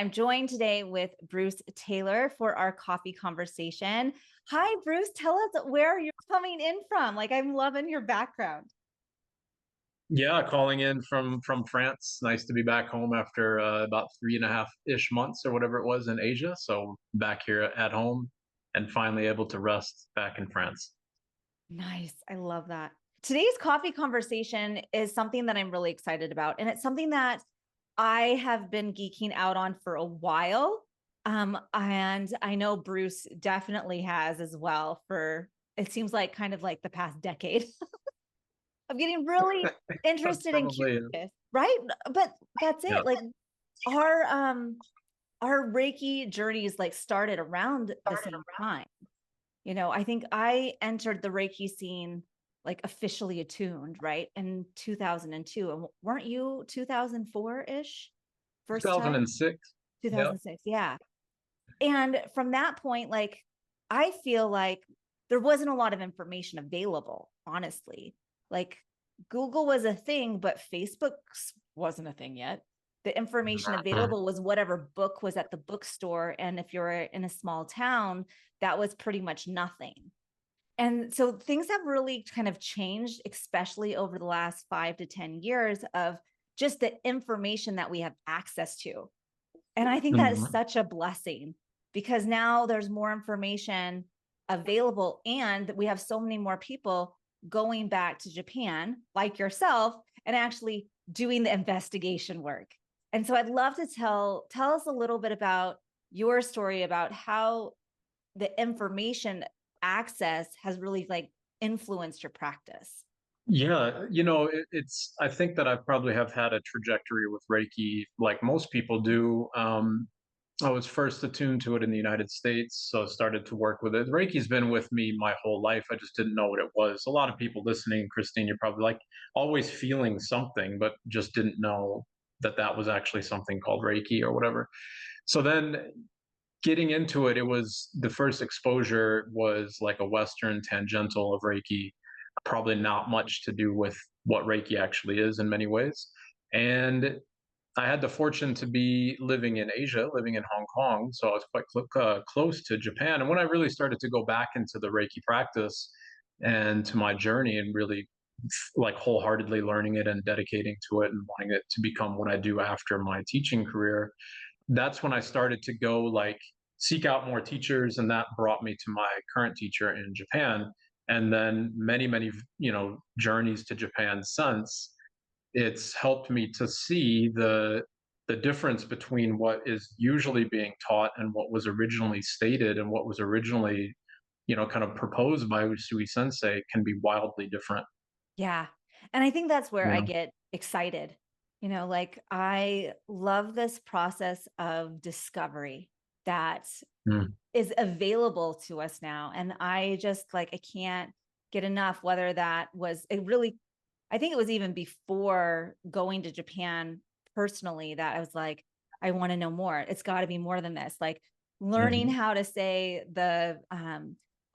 I'm joined today with Bruce Taylor for our coffee conversation. Hi, Bruce. Tell us where you're coming in from. Like, I'm loving your background. Yeah, calling in from France. Nice to be back home after about 3.5-ish months or whatever it was in Asia. So back here at home and finally able to rest back in France. Nice. I love that. Today's coffee conversation is something that I'm really excited about. And it's something that I have been geeking out on for a while. And I know Bruce definitely has as well for, it seems like kind of like the past decade. I'm getting really That's interested and probably curious, right? But that's yeah. it. Like our um our Reiki journeys like started around the same time. I think I entered the Reiki scene like officially attuned, right? In 2002. And weren't you 2004-ish? First time? 2006. Yeah. 2006. Yeah. And from that point, like I feel like there wasn't a lot of information available, honestly. Like Google was a thing, but Facebook wasn't a thing yet. The information available was whatever book was at the bookstore. And if you're in a small town, that was pretty much nothing. And so things have really kind of changed, especially over the last 5 to 10 years of just the information that we have access to. And I think that is Mhm. such a blessing because now there's more information available and we have so many more people going back to Japan, like yourself, and actually doing the investigation work. And so I'd love to tell us a little bit about your story about how the information access has really like influenced your practice. Yeah, I think that I probably have had a trajectory with Reiki like most people do. I was first attuned to it in the United States, so started to work with it. Reiki's been with me my whole life. I just didn't know what it was. A lot of people listening, Christine, you're probably like always feeling something, but just didn't know that that was actually something called Reiki or whatever. So then getting into it, it was the first exposure was like a Western tangential of Reiki, probably not much to do with what Reiki actually is in many ways. And I had the fortune to be living in Asia, living in Hong Kong, so I was quite close to Japan. And when I really started to go back into the Reiki practice and to my journey and really like wholeheartedly learning it and dedicating to it and wanting it to become what I do after my teaching career, that's when I started to go like seek out more teachers, and that brought me to my current teacher in Japan. And then many, journeys to Japan since it's helped me to see the difference between what is usually being taught and what was originally stated and what was originally, kind of proposed by Usui Sensei can be wildly different. Yeah. And I think that's where I Yeah. get excited. Like I love this process of discovery that Mm. is available to us now. And I just like, I can't get enough, whether that was it really, I think it was even before going to Japan personally that I was like, I want to know more. It's got to be more than this. Like learning Mhm. how to say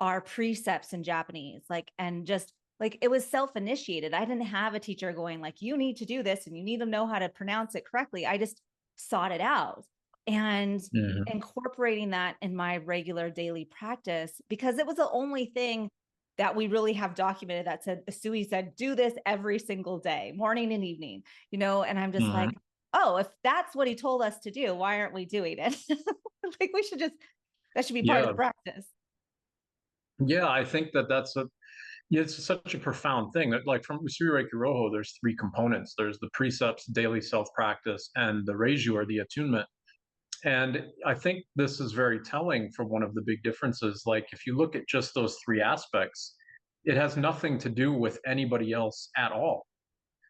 our precepts in Japanese, like, and just like it was self-initiated. I didn't have a teacher going like, you need to do this and you need to know how to pronounce it correctly. I just sought it out and Mhm. incorporating that in my regular daily practice because it was the only thing that we really have documented that said Usui said do this every single day, morning and evening, and I'm just like, Mhm. oh, if that's what he told us to do, why aren't we doing it? Like we should just that should be part of the Yeah. practice. Yeah, I think that that's a yeah, it's such a profound thing that like from Usui Reiki Rojo, there's three components. There's the precepts, daily self-practice, and the reiju or the attunement. And I think this is very telling for one of the big differences. Like if you look at just those three aspects, it has nothing to do with anybody else at all.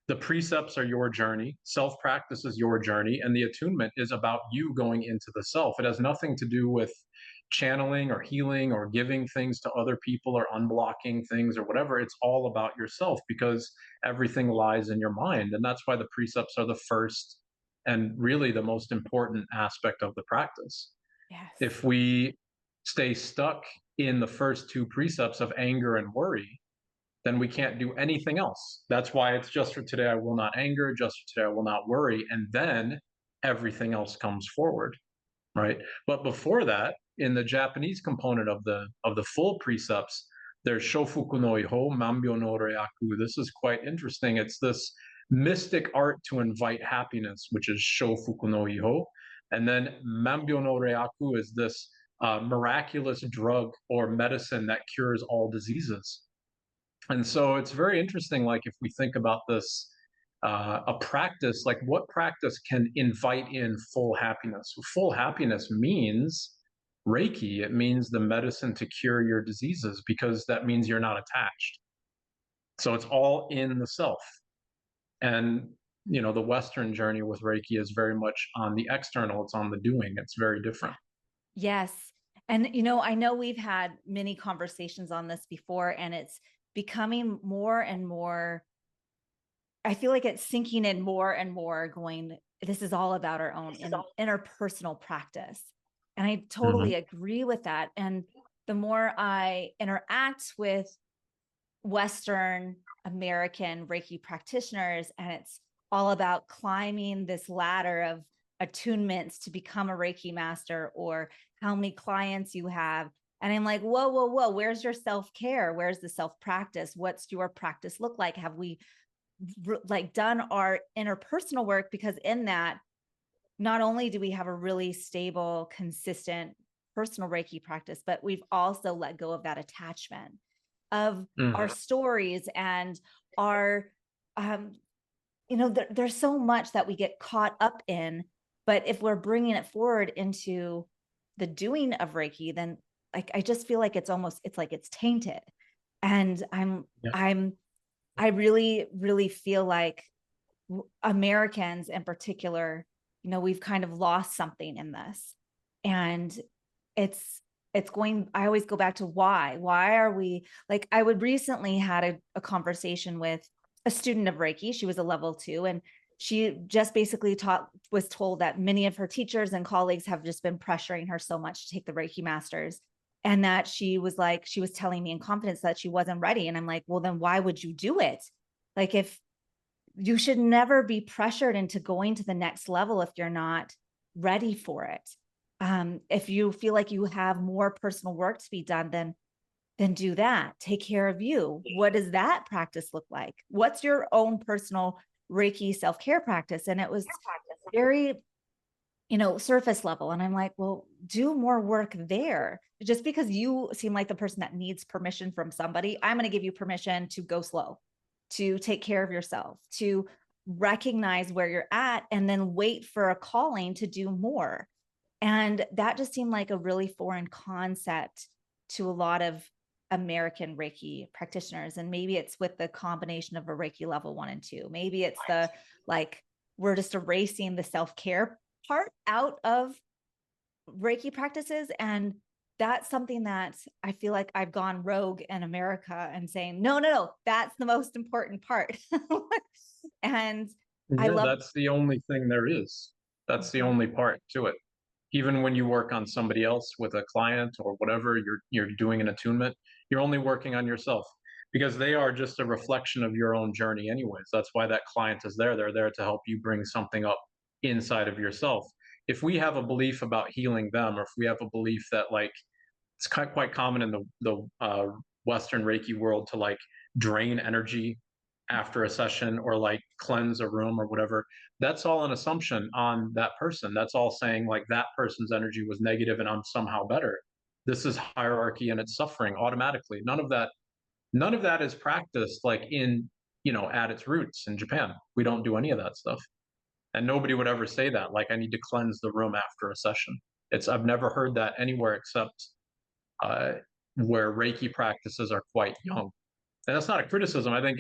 The precepts are your journey, self practice is your journey, and the attunement is about you going into the self. It has nothing to do with channeling or healing or giving things to other people or unblocking things or whatever. It's all about yourself because everything lies in your mind. And that's why the precepts are the first and really the most important aspect of the practice. Yes. If we stay stuck in the first two precepts of anger and worry, then we can't do anything else. That's why it's just for today, I will not anger, just for today, I will not worry. And then everything else comes forward. right? But before that, in the Japanese component of the full precepts, there's shofuku no iho, mambyo no reaku. This is quite interesting. It's this mystic art to invite happiness, which is shofuku no iho, and then mambyo no reaku is this miraculous drug or medicine that cures all diseases. And so it's very interesting. Like if we think about this, a practice, like what practice can invite in full happiness? Full happiness means Reiki. It means the medicine to cure your diseases because that means you're not attached. So it's all in the self. And the Western journey with Reiki is very much on the external. It's on the doing. It's very different. Yes. And, I know we've had many conversations on this before, and it's becoming more and more, I feel like it's sinking in more and more going, this is all about our own interpersonal practice. And I totally agree with that. And the more I interact with Western American Reiki practitioners, and it's all about climbing this ladder of attunements to become a Reiki master, or how many clients you have. And I'm like, whoa, whoa, whoa, where's your self-care? Where's the self-practice? What's your practice look like? Have we done our interpersonal work? Because in that, not only do we have a really stable, consistent personal Reiki practice, but we've also let go of that attachment of our stories and our, there's so much that we get caught up in. But if we're bringing it forward into the doing of Reiki, then I just feel like it's tainted. And I really, really feel like Americans in particular, we've kind of lost something in this. And I always go back to why are we, like, I would recently had a conversation with a student of Reiki. She was a level 2, and she just basically was told that many of her teachers and colleagues have just been pressuring her so much to take the Reiki masters. And that she was telling me in confidence that she wasn't ready. And I'm like, well, then why would you do it? Like, if you should never be pressured into going to the next level if you're not ready for it. If you feel like you have more personal work to be done, then do that. Take care of you. What does that practice look like? What's your own personal Reiki self-care practice? And it was very, surface level. And I'm like, well, do more work there. Just because you seem like the person that needs permission from somebody, I'm going to give you permission to go slow, to take care of yourself, to recognize where you're at, and then wait for a calling to do more. And that just seemed like a really foreign concept to a lot of American Reiki practitioners. And maybe it's with the combination of a Reiki level 1 and 2. Maybe it's we're just erasing the self-care part out of Reiki practices. And that's something that I feel like I've gone rogue in America and saying, no, that's the most important part. And that's the only thing there is. That's the only part to it. Even when you work on somebody else with a client or whatever, you're doing an attunement, you're only working on yourself because they are just a reflection of your own journey anyways. That's why that client is there. They're there to help you bring something up inside of yourself. If we have a belief about healing them, or if we have a belief that, like, it's quite common in the Western Reiki world to drain energy after a session or cleanse a room or whatever. That's all an assumption on that person. That's all saying that person's energy was negative and I'm somehow better. This is hierarchy and it's suffering automatically. None of that is practiced in at its roots in Japan. We don't do any of that stuff. And nobody would ever say that, I need to cleanse the room after a session. I've never heard that anywhere except uh, where Reiki practices are quite young. And that's not a criticism. I think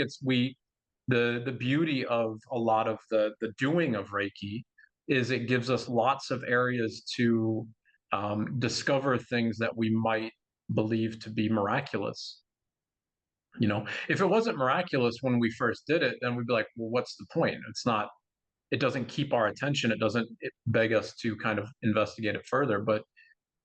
the beauty of a lot of the doing of Reiki is it gives us lots of areas to discover things that we might believe to be miraculous. If it wasn't miraculous when we first did it, then we'd be like, well, what's the point? It doesn't keep our attention. It doesn't beg us to kind of investigate it further. But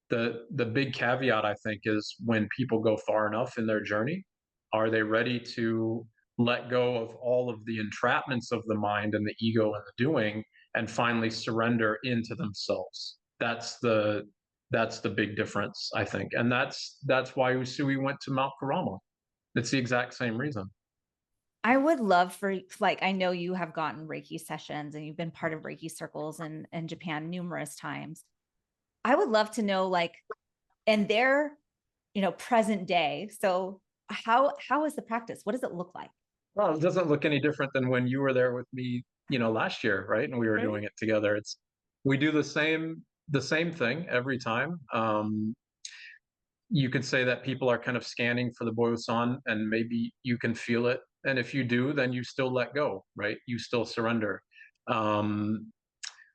the big caveat, I think, is when people go far enough in their journey, are they ready to let go of all of the entrapments of the mind and the ego and the doing and finally surrender into themselves? That's the that's the big difference, I think. And that's why Usui went to Mount Karama. It's the exact same reason. I would love for, like, I know you have gotten Reiki sessions and you've been part of Reiki circles in Japan numerous times. I would love to know, like, in their, present day. So how is the practice? What does it look like? Well, it doesn't look any different than when you were there with me, last year, right? And we were Right. doing it together. We do the same thing every time. You could say that people are kind of scanning for the boyosan, and maybe you can feel it. And if you do, then you still let go, right? You still surrender. Um,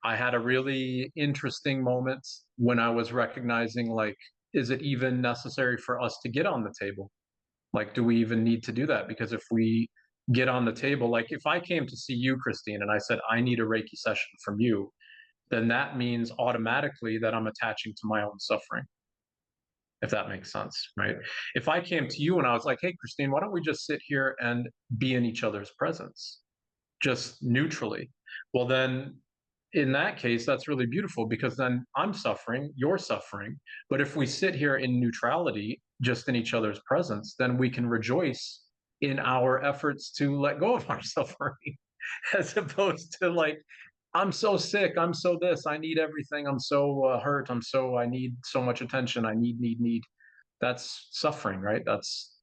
I had a really interesting moment when I was recognizing, like, is it even necessary for us to get on the table? Like, do we even need to do that? Because if we get on the table, like if I came to see you, Christine, and I said, I need a Reiki session from you, then that means automatically that I'm attaching to my own suffering, if that makes sense, right? If I came to you and I was like, hey, Christine, why don't we just sit here and be in each other's presence, just neutrally? Well, then in that case, that's really beautiful because then I'm suffering, you're suffering. But if we sit here in neutrality, just in each other's presence, then we can rejoice in our efforts to let go of our suffering, as opposed to like, I'm so sick, I'm so this, I need everything, I'm so hurt, I need so much attention, I need. That's suffering, right? That's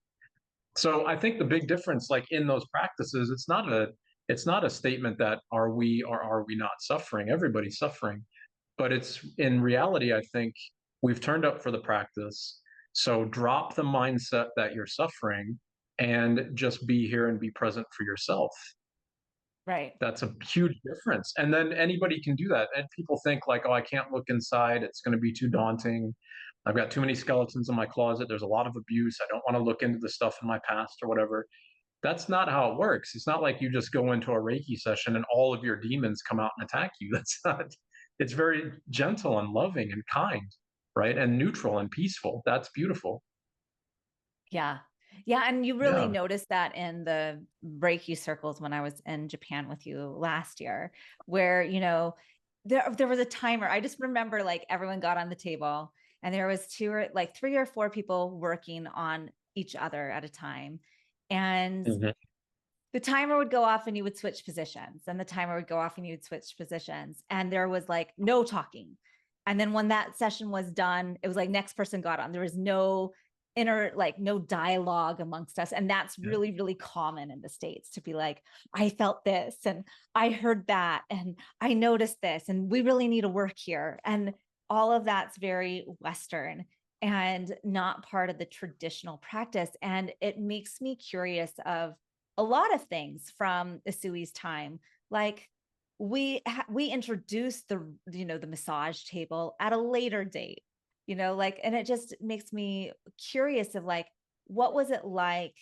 so I think the big difference, like in those practices, it's not a statement that are we or are we not suffering. Everybody's suffering, but it's in reality, I think we've turned up for the practice. So drop the mindset that you're suffering and just be here and be present for yourself. Right. That's a huge difference. And then anybody can do that. And people think like, oh, I can't look inside. It's going to be too daunting. I've got too many skeletons in my closet. There's a lot of abuse. I don't want to look into the stuff in my past or whatever. That's not how it works. It's not like you just go into a Reiki session and all of your demons come out and attack you. That's not, it's very gentle and loving and kind, right? And neutral and peaceful. That's beautiful. Yeah. Yeah. And you really Yeah. noticed that in the Reiki circles when I was in Japan with you last year, where, there was a timer. I just remember, like, everyone got on the table and there was three or four people working on each other at a time. And Mhm. the timer would go off and you would switch positions, and the timer would go off and you would switch positions. And there was like no talking. And then when that session was done, it was like next person got on. There was no no dialogue amongst us. And that's Yeah. really, really common in the States, to be like, I felt this and I heard that and I noticed this and we really need to work here. And all of that's very Western and not part of the traditional practice. And it makes me curious of a lot of things from Usui's time. Like, we introduced the massage table at a later date, like, and it just makes me curious of, like, what was it like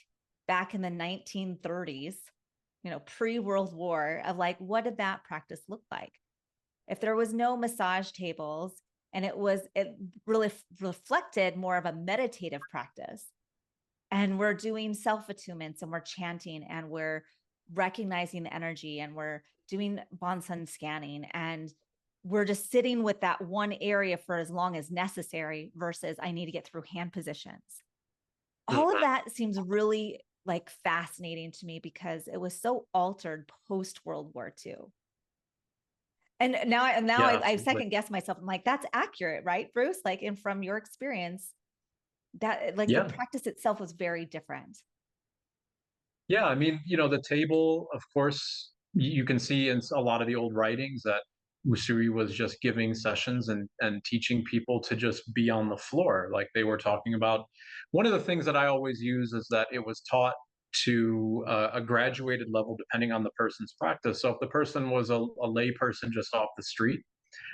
back in the 1930s, pre-World War, of like, what did that practice look like? If there was no massage tables and it really reflected more of a meditative practice, and we're doing self attunements and we're chanting and we're recognizing the energy and we're doing Bonsun scanning and we're just sitting with that one area for as long as necessary versus I need to get through hand positions. All of Mhm. that seems really, like, fascinating to me because it was so altered post World War II. And now Yeah, I absolutely. second guess myself. I'm like, that's accurate, right, Bruce? Like, and from your experience, that, like, the Yeah. practice itself was very different. Yeah, I mean, the table, of course, you can see in a lot of the old writings that Usui was just giving sessions and teaching people to just be on the floor. Like they were talking about, one of the things that I always use is that it was taught to a graduated level depending on the person's practice. So if the person was a lay person just off the street,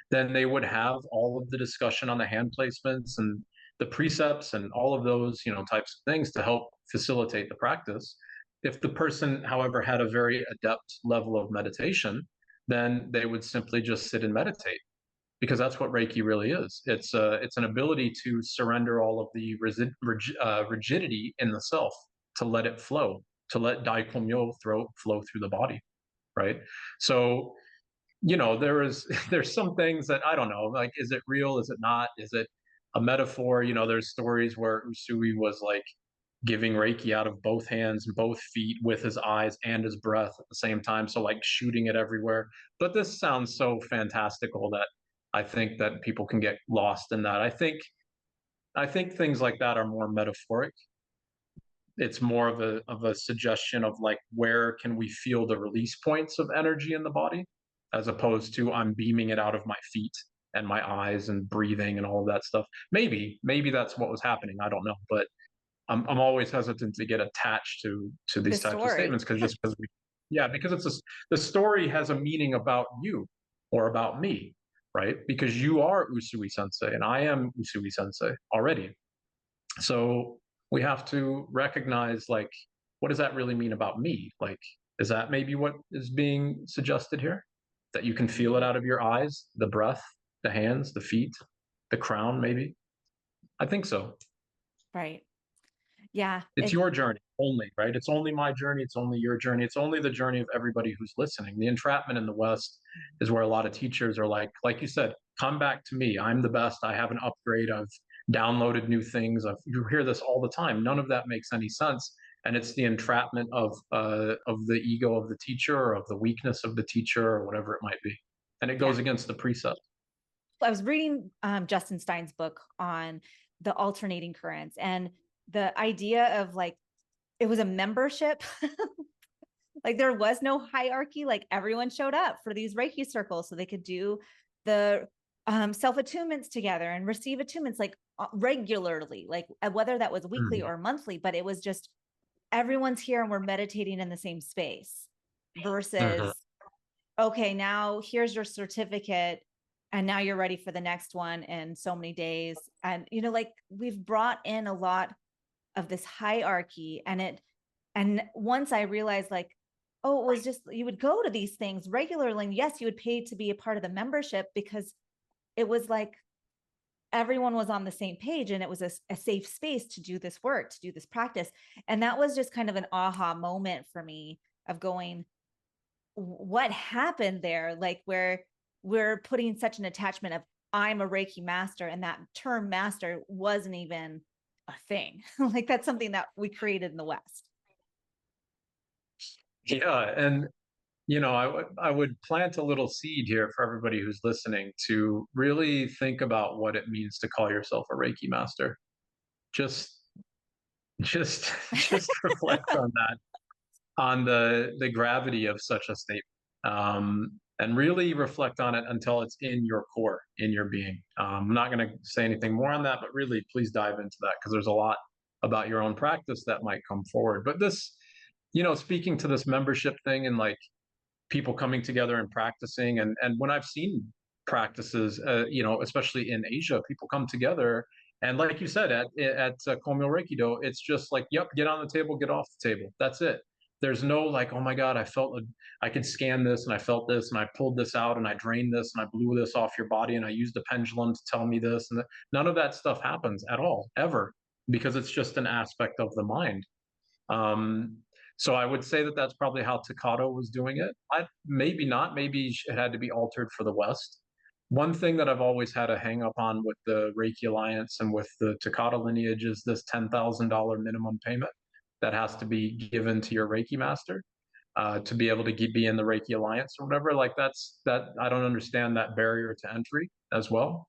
then they would have all of the discussion on the hand placements and the precepts and all of those, types of things to help facilitate the practice. If the person, however, had a very adept level of meditation, then they would simply just sit and meditate, because that's what Reiki really is. It's an ability to surrender all of the rigidity in the self, to let it flow, to let Daikomyo flow through the body, right? So there's some things that I don't know, like, is it real? Is it not? Is it a metaphor? There's stories where Usui was like giving Reiki out of both hands and both feet with his eyes and his breath at the same time. So like shooting it everywhere. But this sounds so fantastical that I think that people can get lost in that. I think things like that are more metaphoric. It's more of a suggestion of like where can we feel the release points of energy in the body, as opposed to I'm beaming it out of my feet and my eyes and breathing and all of that stuff. Maybe that's what was happening. I don't know, but I'm always hesitant to get attached to The these types of story. statements because yeah, because the story has a meaning about you or about me, right? Because you are Usui Sensei and I am Usui Sensei already. So we have to recognize, like, what does that really mean about me? Like, is that maybe what is being suggested here? That you can feel it out of your eyes, the breath, the hands, the feet, the crown, maybe? I think so. Right. Yeah. It's your journey only, right? It's only my journey. It's only your journey. It's only the journey of everybody who's listening. The entrapment in the West is where a lot of teachers are like you said, come back to me. I'm the best. I have an upgrade. I've downloaded new things. You hear this all the time. None of that makes any sense. And it's the entrapment of the ego of the teacher or of the weakness of the teacher or whatever it might be. And it Yeah. goes against the precept. I was reading Justin Stein's book on the alternating currents, and the idea of like it was a membership. Like there was no hierarchy. Like everyone showed up for these Reiki circles so they could do the self attunements together and receive attunements like regularly, like whether that was weekly or monthly. But it was just everyone's here and we're meditating in the same space Mm-hmm. versus, okay, now here's your certificate and now you're ready for the next one in so many days. And, like we've brought in a lot of this hierarchy, and once I realized like, oh, it was just, you would go to these things regularly. And yes, you would pay to be a part of the membership because it was like everyone was on the same page and it was a safe space to do this work, to do this practice. And that was just kind of an aha moment for me of going, what happened there? Like where we're putting such an attachment of I'm a Reiki master, and that term master wasn't even a thing. Like that's something that we created in the West. Yeah, and I would plant a little seed here for everybody who's listening to really think about what it means to call yourself a Reiki master. Just, just reflect on that, on the gravity of such a statement, and really reflect on it until it's in your core, in your being. I'm not going to say anything more on that, but really, please dive into that because there's a lot about your own practice that might come forward. But this, speaking to this membership thing and like people coming together and practicing, and when I've seen practices, especially in Asia, people come together and like you said at Komyo Reikido, it's just like, yep, get on the table, get off the table, that's it. There's no like, oh my god, I could scan this and I felt this and I pulled this out and I drained this and I blew this off your body and I used the pendulum to tell me this and that. None of that stuff happens at all ever, because it's just an aspect of the mind. um, so I would say that that's probably how Takata was doing it. Maybe not. Maybe it had to be altered for the West. One thing that I've always had a hang up on with the Reiki Alliance and with the Takata lineage is this $10,000 minimum payment that has to be given to your Reiki master to be able to be in the Reiki Alliance or whatever. Like that. I don't understand that barrier to entry as well.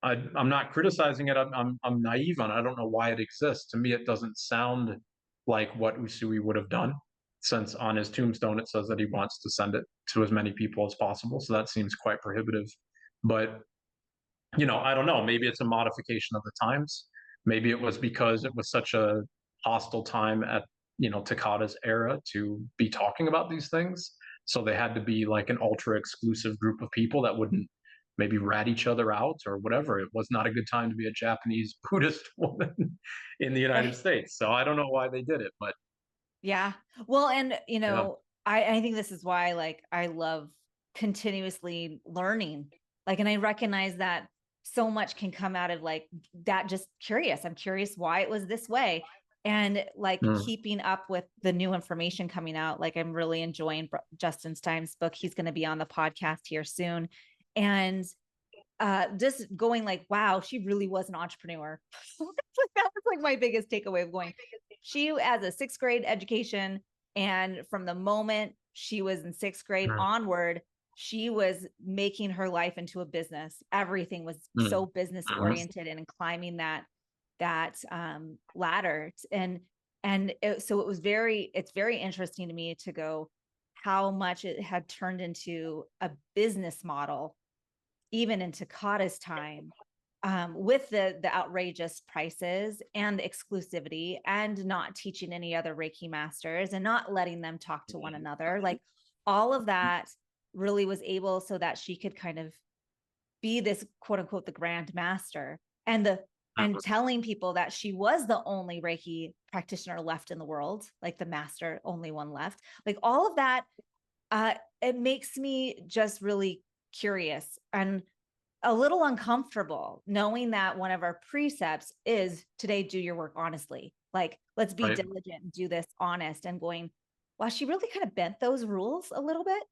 I'm not criticizing it. I'm naive on it. I don't know why it exists. To me, it doesn't sound like what Usui would have done, since on his tombstone it says that he wants to send it to as many people as possible. So that seems quite prohibitive. But I don't know. Maybe it's a modification of the times. Maybe it was because it was such a hostile time at Takata's era to be talking about these things. So they had to be like an ultra exclusive group of people that wouldn't maybe rat each other out or whatever. It was not a good time to be a Japanese Buddhist woman in the United Right. States. So I don't know why they did it, but Yeah. Well, and yeah. I think this is why like I love continuously learning. Like, and I recognize that so much can come out of like that, just curious. I'm curious why it was this way. and like Mm. keeping up with the new information coming out. Like I'm really enjoying Justin Stein's book. He's going to be on the podcast here soon. And just going like, wow, she really was an entrepreneur. That was like my biggest takeaway of going. She has a 6th grade education, and from the moment she was in 6th grade onward, she was making her life into a business. Everything was so business oriented, and climbing that ladder. So it's very interesting to me to go how much it had turned into a business model, even in Takata's time, with the outrageous prices and the exclusivity, and not teaching any other Reiki masters and not letting them talk to one another. Like all of that really was able so that she could kind of be this quote unquote the grand master, and telling people that she was the only Reiki practitioner left in the world, like the master, only one left. Like all of that, it makes me just really curious and a little uncomfortable, knowing that one of our precepts is today, do your work honestly. Like, let's be diligent and do this honest, and going, wow, she really kind of bent those rules a little bit.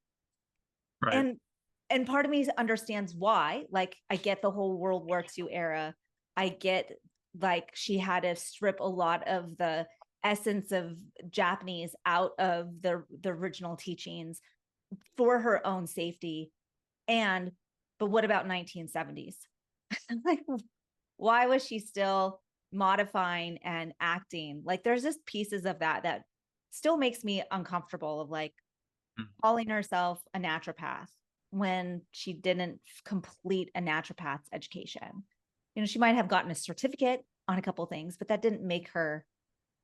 Right. And part of me understands why. Like, I get the whole World War II era. I get like she had to strip a lot of the essence of Japanese out of the original teachings for her own safety. But what about 1970s? Like, why was she still modifying and acting? Like, there's just pieces of that still makes me uncomfortable, of like calling herself a naturopath when she didn't complete a naturopath's education. You know, she might have gotten a certificate on a couple of things, but that didn't make her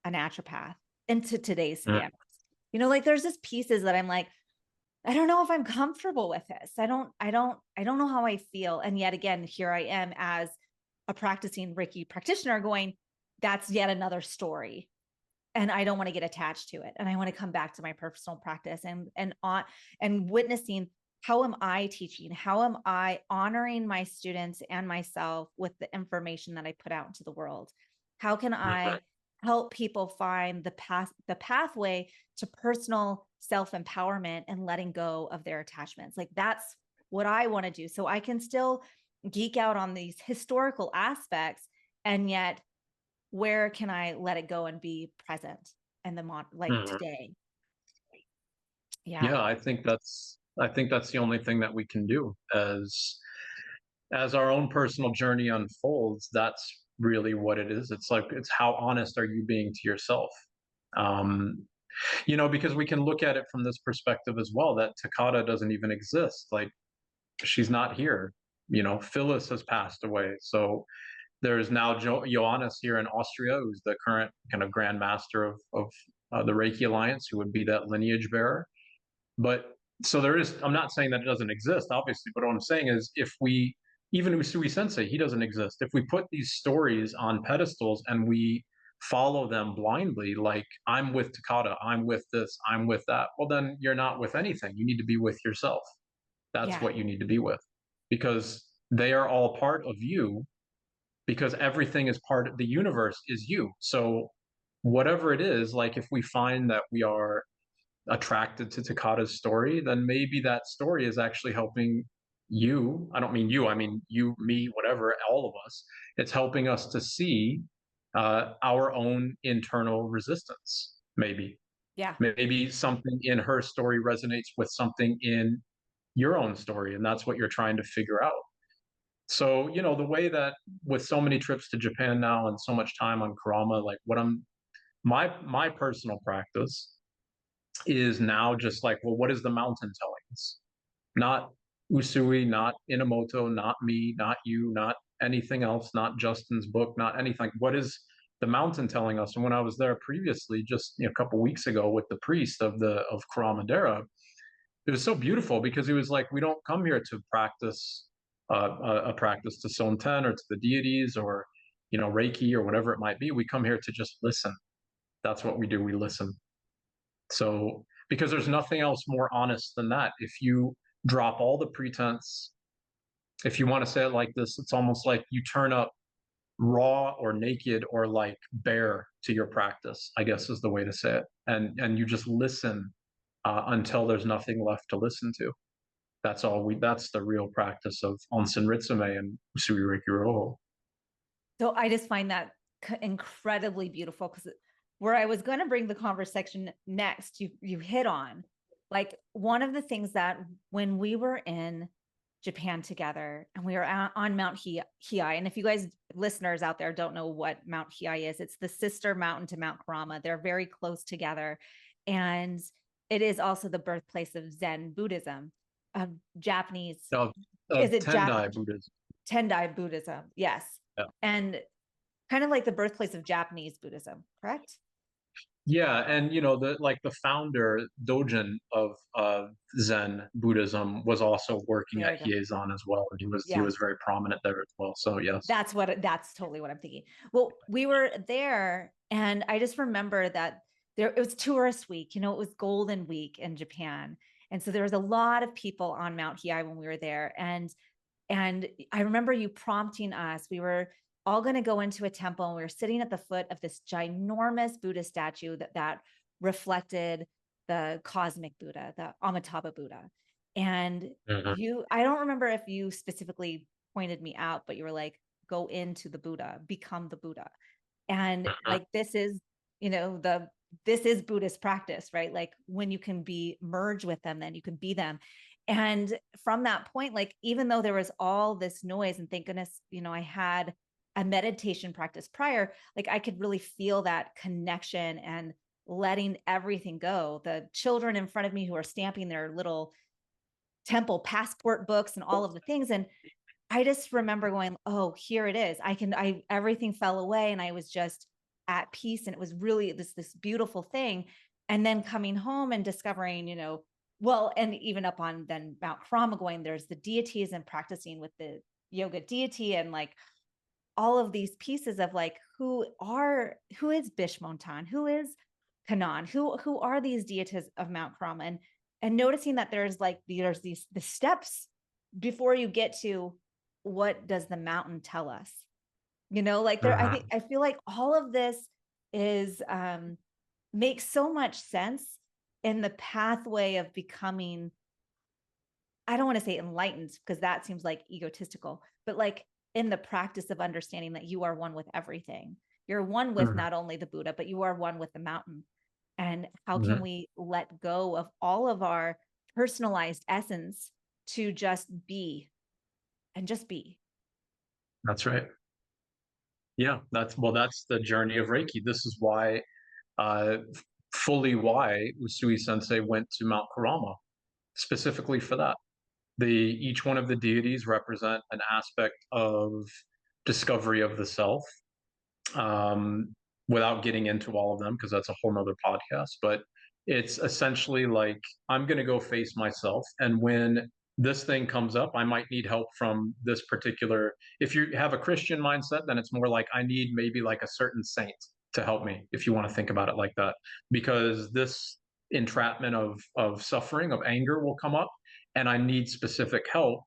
a naturopath into today's standards. You know, like there's just pieces that I'm like, I don't know if I'm comfortable with this. I don't know how I feel. And yet again, here I am as a practicing Reiki practitioner going, that's yet another story. And I don't want to get attached to it. And I want to come back to my personal practice and witnessing, how am I teaching? How am I honoring my students and myself with the information that I put out into the world? How can I help people find the pathway to personal self-empowerment and letting go of their attachments? Like that's what I want to do. So I can still geek out on these historical aspects, and yet where can I let it go and be present in the today? Yeah, I think that's the only thing that we can do as our own personal journey unfolds. That's really what it is. It's like, it's how honest are you being to yourself? Um, because we can look at it from this perspective as well, that Takata doesn't even exist. Like, she's not here. Phyllis has passed away. So there's now Johannes here in Austria, who's the current kind of Grand Master of the Reiki Alliance, who would be that lineage bearer. But so there is, I'm not saying that it doesn't exist, obviously, but what I'm saying is, if we, even Usui Sensei, he doesn't exist. If we put these stories on pedestals and we follow them blindly, like, I'm with Takata, I'm with this, I'm with that, well, then you're not with anything. You need to be with yourself. That's what you need to be with, because they are all part of you, because everything is part of the universe is you. So whatever it is, like, if we find that we are attracted to Takata's story, then maybe that story is actually helping you. I don't mean you, I mean you, me, whatever, all of us. It's helping us to see our own internal resistance, maybe. Yeah. Maybe something in her story resonates with something in your own story, and that's what you're trying to figure out. So, the way that with so many trips to Japan now and so much time on Kurama, like, my personal practice is now just like, well, what is the mountain telling us? Not Usui, not Inamoto, not me, not you, not anything else, not Justin's book, not anything. What is the mountain telling us? And when I was there previously, just a couple of weeks ago, with the priest of Kurama Dera, it was so beautiful, because he was like, we don't come here to practice a practice to Sonten or to the deities, or Reiki or whatever it might be. We come here to just listen. That's what we do. We listen. So, because there's nothing else more honest than that. If you drop all the pretense, if you want to say it like this, it's almost like you turn up raw or naked or like bare to your practice, I guess is the way to say it. And you just listen until there's nothing left to listen to. That's the real practice of Onsen Ritsume and Usui Reiki Roho. So I just find that incredibly beautiful, because where I was going to bring the conversation next, you hit on, like, one of the things that when we were in Japan together and we were on Mount Hiei, and if you guys listeners out there don't know what Mount Hiei is, it's the sister mountain to Mount Karama. They're very close together, and it is also the birthplace of Zen Buddhism, Japanese. Of, Is of it Tendai Buddhism. Tendai Buddhism? Yes, Yeah. and kind of like the birthplace of Japanese Buddhism, correct? Yeah, and the founder Dojin of Zen Buddhism was also working There at we go. Hiezan as well. He Yeah, was very prominent there as well. So yes. that's totally what I'm thinking. Well, we were there, and I just remember that it was tourist week. It was Golden Week in Japan, and so there was a lot of people on Mount Hiei when we were there, and I remember you prompting us. We were all going to go into a temple, and we were sitting at the foot of this ginormous Buddha statue that reflected the cosmic Buddha, the Amitabha Buddha. And Mhm. I don't remember if you specifically pointed me out, but you were like, go into the Buddha, become the Buddha. And like, this is, this is Buddhist practice, right? Like, when you can be merged with them, then you can be them. And from that point, like, even though there was all this noise, and thank goodness, I had a meditation practice prior, like, I could really feel that connection and letting everything go. The children in front of me who are stamping their little temple passport books and all of the things. And I just remember going, oh, here it is. Everything fell away, and I was just at peace. And it was really this beautiful thing. And then coming home and discovering, well, and even up on then Mount Karama, going, there's the deities, and practicing with the yoga deity, and like all of these pieces of like, who is Bishmontan, who is Kanan, who are these deities of Mount Karama, and noticing that there's the steps before you get to, what does the mountain tell us? Like, I feel like all of this is makes so much sense in the pathway of becoming, I don't want to say enlightened, because that seems like egotistical, but like in the practice of understanding that you are one with everything. You're one with Mhm. not only the Buddha, but you are one with the mountain. And how can Mhm. we let go of all of our personalized essence to just be, and just be? That's right. Yeah, that's the journey of Reiki. This is why uh, fully why Usui Sensei went to Mount Kurama specifically for that. Each one of the deities represent an aspect of discovery of the self. Um, Without getting into all of them, because that's a whole nother podcast, but it's essentially like, I'm going to go face myself, and when this thing comes up, I might need help from this particular. If you have a Christian mindset, then it's more like, I need maybe like a certain saint to help me, if you want to think about it like that, because this entrapment of suffering, of anger will come up, and I need specific help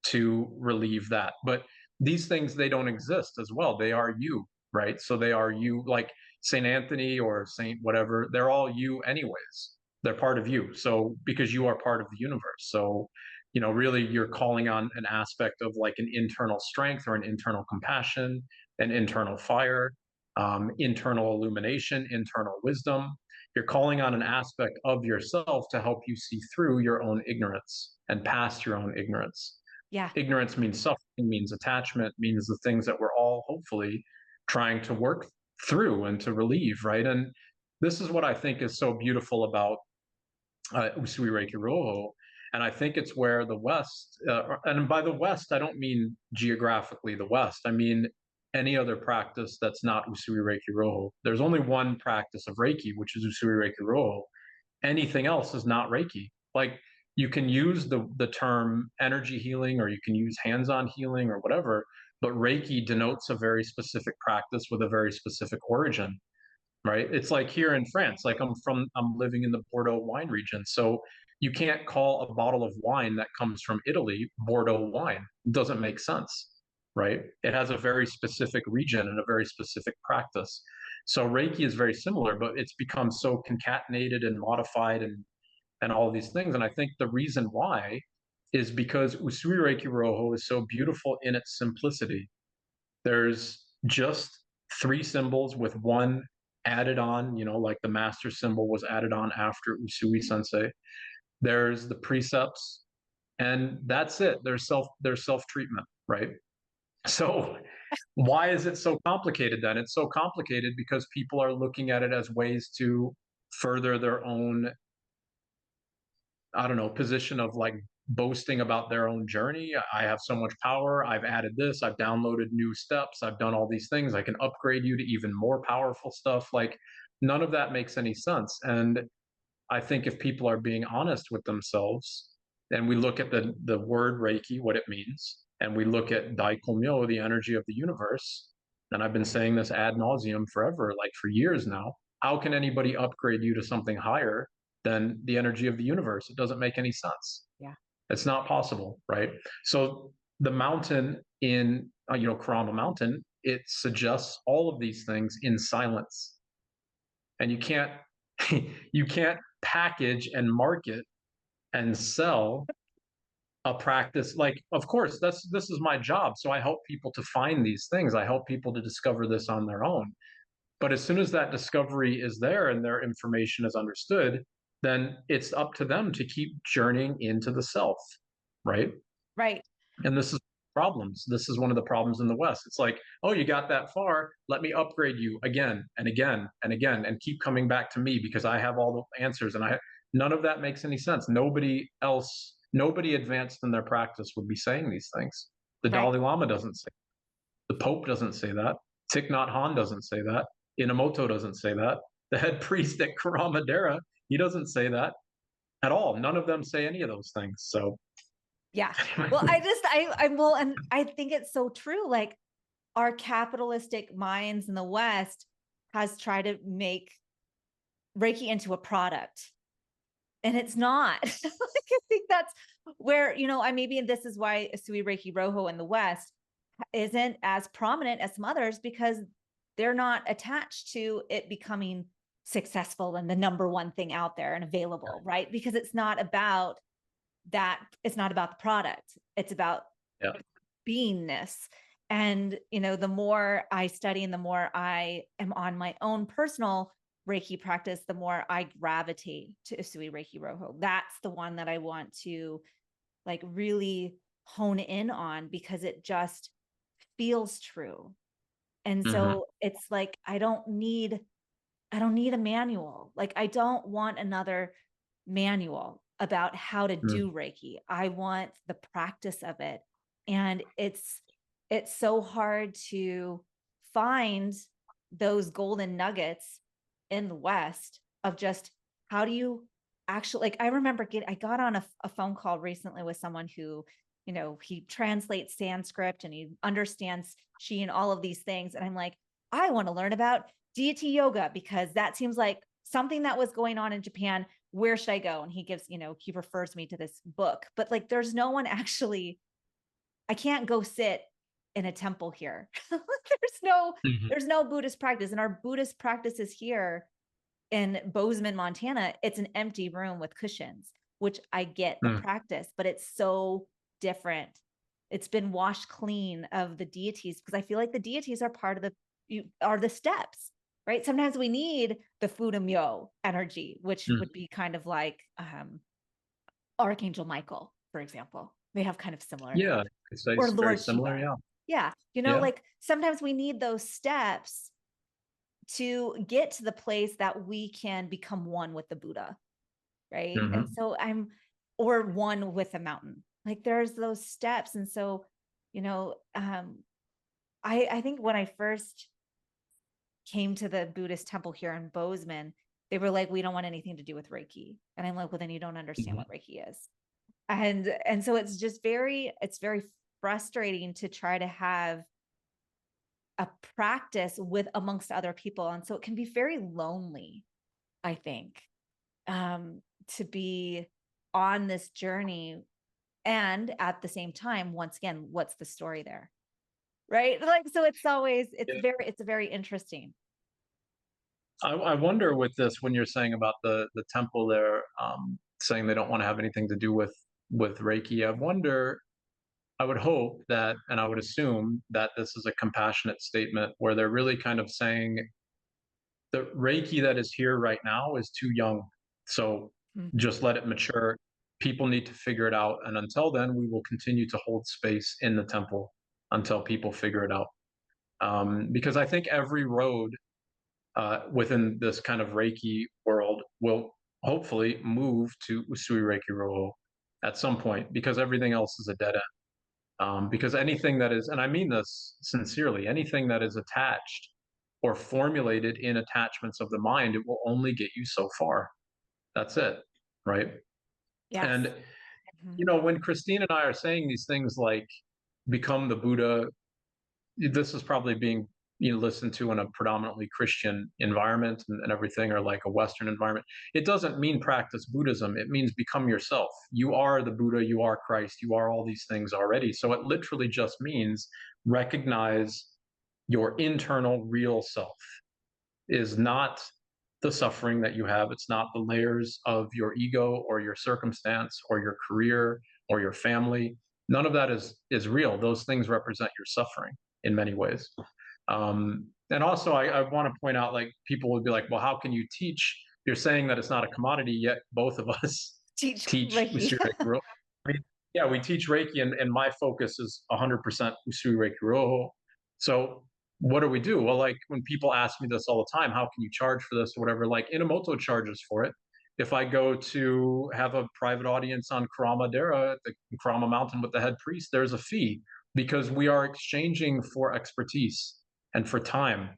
to relieve that. But these things, they don't exist as well. They are you, right? So they are you, like Saint Anthony or Saint whatever, they're all you anyways. They're part of you. So because you are part of the universe. So, really you're calling on an aspect of like an internal strength or an internal compassion, an internal fire, internal illumination, internal wisdom. You're calling on an aspect of yourself to help you see through your own ignorance and past your own ignorance. Yeah. Ignorance means suffering, means attachment, means the things that we're all hopefully trying to work through and to relieve, right? And this is what I think is so beautiful about Usui Reiki Roho. And I think it's where the West, and by the West, I don't mean geographically the West, I mean any other practice that's not Usui Reiki Roho. There's only one practice of Reiki, which is Usui Reiki Roho. Anything else is not Reiki. Like, you can use the term energy healing, or you can use hands-on healing or whatever, but Reiki denotes a very specific practice with a very specific origin, right? It's like here in France, like I'm living in the Bordeaux wine region. So you can't call a bottle of wine that comes from Italy Bordeaux wine. It doesn't make sense. right? It has a very specific region and a very specific practice. So Reiki is very similar, but it's become so concatenated and modified and all these things. And I think the reason why is because Usui Reiki Roho is so beautiful in its simplicity. There's just three symbols with one added on, like the master symbol was added on after Usui Sensei. There's the precepts, and that's it. There's self-treatment, right? So why is it so complicated then? It's so complicated because people are looking at it as ways to further their own, I don't know, position of like boasting about their own journey. I have so much power. I've added this. I've downloaded new steps. I've done all these things. I can upgrade you to even more powerful stuff. Like none of that makes any sense. And I think if people are being honest with themselves, and we look at the word Reiki, what it means, and we look at Daikomyo, the energy of the universe, and I've been saying this ad nauseum forever, like for years now. How can anybody upgrade you to something higher than the energy of the universe? It doesn't make any sense. Yeah. It's not possible, right? So the mountain in Karama Mountain, it suggests all of these things in silence, and you can't you can't package and market and sell a practice. Like, of course, this is my job, so I help people to find these things. I help people to discover this on their own. But as soon as that discovery is there and their information is understood, then it's up to them to keep journeying into the self, right? Right. And this is problems. This is one of the problems in the West. It's like, oh, you got that far. Let me upgrade you again and again and again and keep coming back to me because I have all the answers. And none of that makes any sense. Nobody advanced in their practice would be saying these things. The Right. Dalai Lama doesn't say that. The Pope doesn't say that. Thich Nhat Hanh doesn't say that. Inamoto doesn't say that. The head priest at Karamadera, he doesn't say that at all. None of them say any of those things. So Yeah. Well, and I think it's so true. Like our capitalistic minds in the West has tried to make Reiki into a product, and it's not. Like, I think that's where, maybe this is why Usui Reiki Roho in the West isn't as prominent as some others, because they're not attached to it becoming successful and the number one thing out there and available, right? Because it's not about that. It's not about the product. It's about beingness. And, the more I study and the more I am on my own personal Reiki practice, the more I gravitate to Usui Reiki Roho. That's the one that I want to like really hone in on because it just feels true. And so it's like, I don't need a manual. Like, I don't want another manual about how to do Reiki. I want the practice of it. And it's so hard to find those golden nuggets in the West of just how do you actually, like, I remember I got on a phone call recently with someone who, he translates Sanskrit and he understands Shi and all of these things. And I'm like, I want to learn about deity yoga because that seems like something that was going on in Japan. Where should I go? And he gives, he refers me to this book, but like, there's no one actually, I can't go sit in a temple here. There's no Buddhist practice. And our Buddhist practices here in Bozeman, Montana, it's an empty room with cushions, which I get the practice, but it's so different. It's been washed clean of the deities because I feel like the deities are part of the steps, right? Sometimes we need the Fudamyo energy, which would be kind of like Archangel Michael, for example. They have kind of similar energy. It's Or very Lord similar. Shiva. Yeah. Like sometimes we need those steps to get to the place that we can become one with the Buddha, right? And so or one with a mountain. Like there's those steps. And so, I think when I first came to the Buddhist temple here in Bozeman, they were like, we don't want anything to do with Reiki. And I'm like, well, then you don't understand what Reiki is. And so it's just very frustrating to try to have a practice with amongst other people. And so it can be very lonely, I think, to be on this journey. And at the same time, once again, what's the story there? right? Like, so it's always, Yeah. it's very interesting. I wonder with this, when you're saying about the temple there, saying they don't want to have anything to do with Reiki, I wonder, I would hope that, and I would assume that this is a compassionate statement where they're really kind of saying the Reiki that is here right now is too young. So Mhm. just let it mature. People need to figure it out. And until then, we will continue to hold space in the temple until people figure it out. Because I think every road within this kind of Reiki world will hopefully move to Usui Reiki Roho at some point, because everything else is a dead end. Because anything that is, and I mean this sincerely, anything that is attached or formulated in attachments of the mind, it will only get you so far. That's it, right? Yes. And, Mhm. when Christine and I are saying these things like become the Buddha, this is probably being listened to in a predominantly Christian environment and everything, or like a Western environment. It doesn't mean practice Buddhism. It means become yourself. You are the Buddha, you are Christ, you are all these things already. So it literally just means recognize your internal real self is not the suffering that you have. It's not the layers of your ego or your circumstance or your career or your family. None of that is real. Those things represent your suffering in many ways. And also, I want to point out, like, people would be like, well, how can you teach? You're saying that it's not a commodity, yet both of us Teach teach Reiki. Usui Reiki Roho. I mean, yeah, we teach Reiki, and my focus is 100% Usui Reiki Roho. So what do we do? Well, like, when people ask me this all the time, how can you charge for this or whatever? Like, Inamoto charges for it. If I go to have a private audience on Kurama Dera, at the Kurama Mountain with the head priest, there's a fee, because we are exchanging for expertise and for time.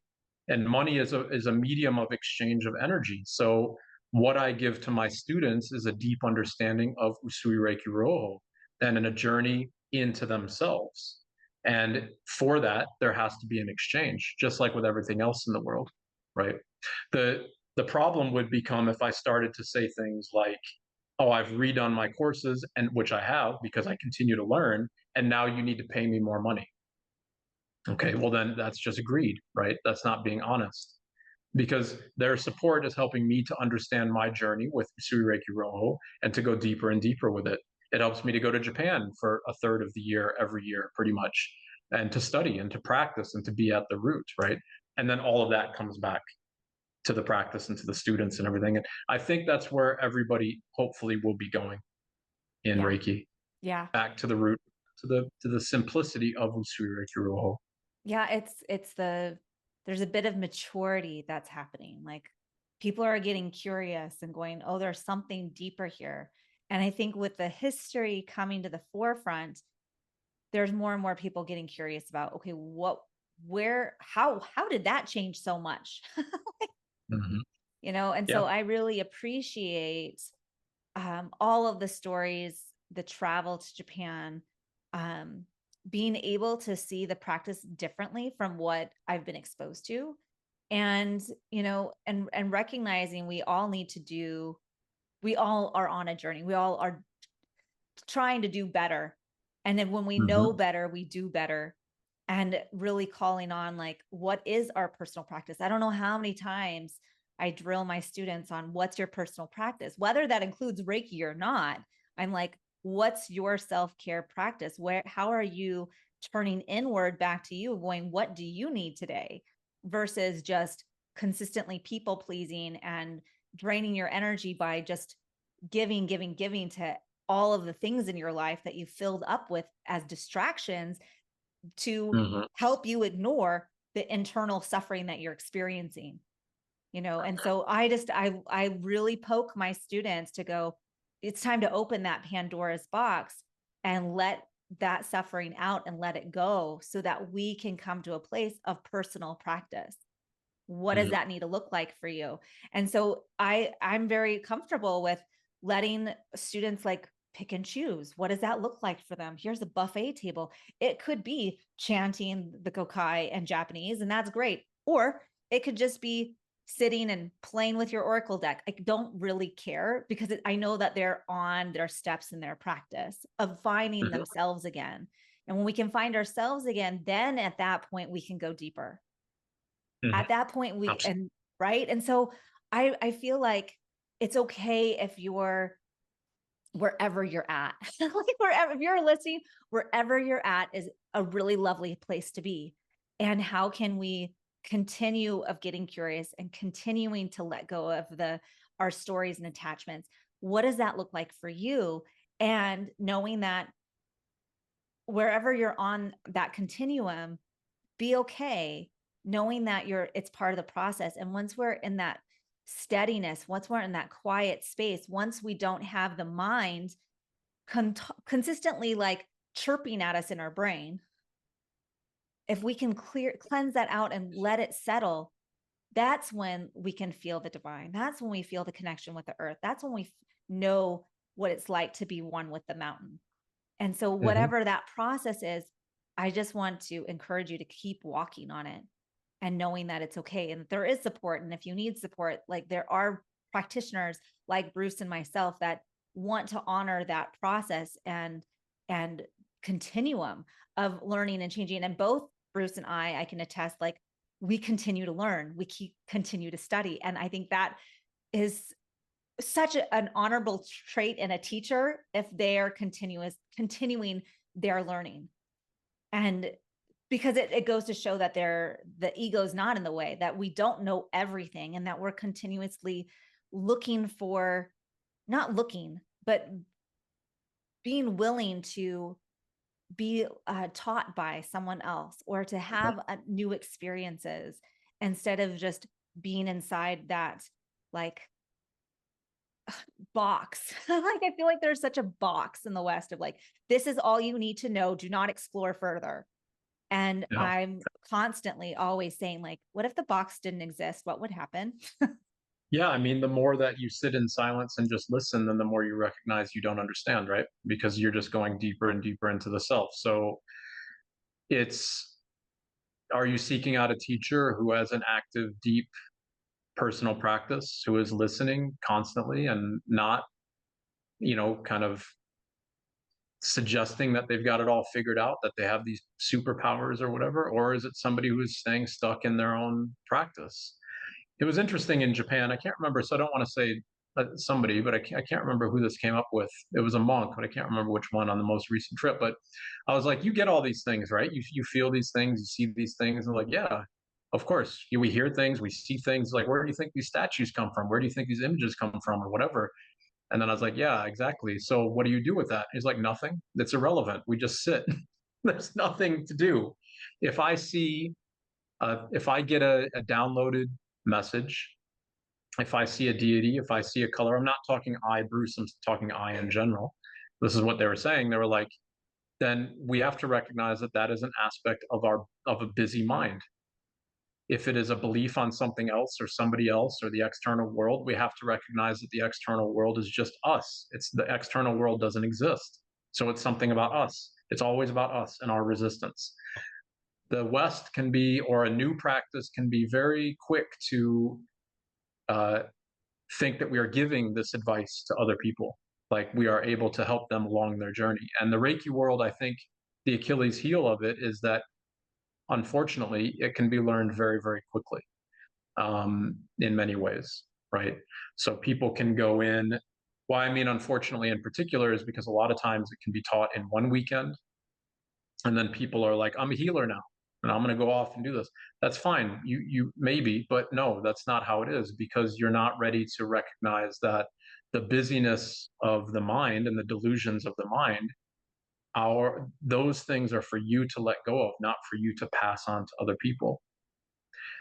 And money is a medium of exchange of energy. So what I give to my students is a deep understanding of Usui Reiki Roho and in a journey into themselves. And for that, there has to be an exchange, just like with everything else in the world, right? The the problem would become if I started to say things like, "Oh, I've redone my courses," and which I have because I continue to learn, and now you need to pay me more money. Okay, well then that's just greed, right? That's not being honest, because their support is helping me to understand my journey with Usui Reiki Roho and to go deeper and deeper with it. It helps me to go to Japan for a third of the year every year, pretty much, and to study and to practice and to be at the root, right? And then all of that comes back to the practice and to the students and everything. And I think that's where everybody hopefully will be going in Yeah. Reiki, Yeah. back to the root, to the simplicity of Usui Reiki Roho. Yeah. There's a bit of maturity that's happening. Like, people are getting curious and going, oh, there's something deeper here. And I think with the history coming to the forefront, there's more and more people getting curious about, okay, how did that change so much? Mhm. And so Yeah. I really appreciate all of the stories, the travel to Japan, um, being able to see the practice differently from what I've been exposed to. And, and recognizing we all are on a journey. We all are trying to do better. And then when we know Hmm. better, we do better. And really calling on, like, what is our personal practice? I don't know how many times I drill my students on what's your personal practice, whether that includes Reiki or not. I'm like, what's your self-care practice? How are you turning inward back to you, going, what do you need today? Versus just consistently people pleasing and draining your energy by just giving to all of the things in your life that you filled up with as distractions to Hmm. help you ignore the internal suffering that you're experiencing. And so I really poke my students to go, it's time to open that Pandora's box and let that suffering out and let it go, so that we can come to a place of personal practice. What does that need to look like for you? And so I'm very comfortable with letting students, like, pick and choose. What does that look like for them? Here's a buffet table. It could be chanting the Kokai and Japanese, and that's great. Or it could just be sitting and playing with your Oracle deck. I don't really care, because I know that they're on their steps in their practice of finding Hmm. themselves again. And when we can find ourselves again, then at that point, we can go deeper. Mhm. At that point, Absolutely. right. And so I feel like it's okay if you're wherever you're at, like wherever, if you're listening, wherever you're at is a really lovely place to be. And how can we continue of getting curious and continuing to let go of our stories and attachments? What does that look like for you? And knowing that wherever you're on that continuum, be okay knowing that it's part of the process. And once we're in that steadiness, once we're in that quiet space, once we don't have the mind consistently like chirping at us in our brain, if we can cleanse that out and let it settle, that's when we can feel the divine. That's when we feel the connection with the earth. That's when we know what it's like to be one with the mountain. And so Mhm. whatever that process is, I just want to encourage you to keep walking on it and knowing that it's okay. And there is support. And if you need support, like there are practitioners like Bruce and myself that want to honor that process and continuum of learning and changing. And both Bruce and I can attest, like we continue to learn, continue to study. And I think that is such an honorable trait in a teacher if they are continuing their learning. And because it goes to show that the ego is not in the way, that we don't know everything, and that we're continuously looking for, not looking, but being willing to be taught by someone else or to have new experiences instead of just being inside that like box. Like I feel like there's such a box in the West of like, this is all you need to know. Do not explore further. And Yeah. I'm constantly always saying, like, what if the box didn't exist? What would happen? Yeah, I mean, the more that you sit in silence and just listen, then the more you recognize you don't understand, right? Because you're just going deeper and deeper into the self. So it's, are you seeking out a teacher who has an active, deep personal practice, who is listening constantly and not, kind of suggesting that they've got it all figured out, that they have these superpowers or whatever? Or is it somebody who is staying stuck in their own practice? It was interesting in Japan. I can't remember, so I don't want to say somebody, but I can't remember who this came up with. It was a monk, but I can't remember which one on the most recent trip. But I was like, you get all these things, right? You feel these things, you see these things, and like, yeah, of course. We hear things, we see things. Like, where do you think these statues come from? Where do you think these images come from, or whatever? And then I was like, yeah, exactly. So what do you do with that? He's like, nothing. It's irrelevant. We just sit. There's nothing to do. If I see, if I get a downloaded message, if I see a deity, if I see a color, I'm not talking I, Bruce, I'm talking I in general. This is what they were saying. They were like, then we have to recognize that that is an aspect of a busy mind. If it is a belief on something else or somebody else or the external world, we have to recognize that the external world is just us. It's the external world doesn't exist. So it's something about us. It's always about us and our resistance. The West can be, or a new practice can be very quick to uh, think that we are giving this advice to other people, like we are able to help them along their journey. And the Reiki world, I think the Achilles heel of it is that unfortunately it can be learned very, very quickly, in many ways, right? So people can go in. Why I mean unfortunately in particular is because a lot of times it can be taught in one weekend, and then people are like, I'm a healer now and I'm going to go off and do this. That's fine, you maybe, but no, that's not how it is, because you're not ready to recognize that the busyness of the mind and the delusions of the mind, our those things are for you to let go of, not for you to pass on to other people.